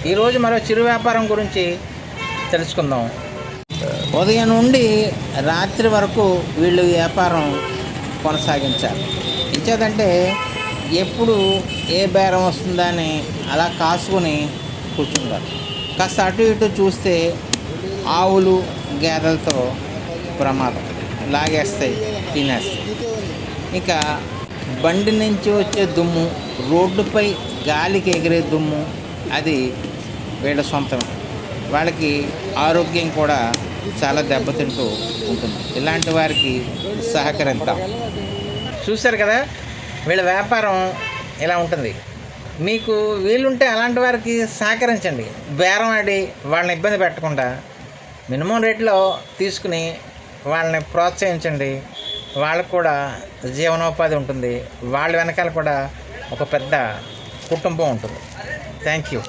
ఈరోజు మరో చిరు వ్యాపారం గురించి తెలుసుకుందాం. ఉదయం నుండి రాత్రి వరకు వీళ్ళు వ్యాపారం కొనసాగించాలి. ఇంచేదంటే ఎప్పుడు ఏ బేరం వస్తుందా అని అలా కాసుకొని కూర్చుంటారు. కాస్త అటు ఇటు చూస్తే ఆవులు గేదెలతో ప్రమాదం, లాగేస్తాయి, తినేస్తాయి. ఇక బండి నుంచి వచ్చే దుమ్ము, రోడ్డుపై గాలికి ఎగిరే దుమ్ము, అది వీళ్ళ సొంతమే. వాళ్ళకి ఆరోగ్యం కూడా చాలా దెబ్బతింటూ ఉంటుంది. ఇలాంటి వారికి సహకరిద్దాం. చూశారు కదా, వీళ్ళ వ్యాపారం ఇలా ఉంటుంది. మీకు వీలుంటే అలాంటి వారికి సహకరించండి. బేరం ఆడి వాళ్ళని ఇబ్బంది పెట్టకుండా మినిమం రేట్లో తీసుకుని వాళ్ళని ప్రోత్సహించండి. వాళ్ళకు కూడా జీవనోపాధి ఉంటుంది. వాళ్ళ వెనకాల కూడా ఒక పెద్ద కుటుంబం ఉంటుంది. Thank you.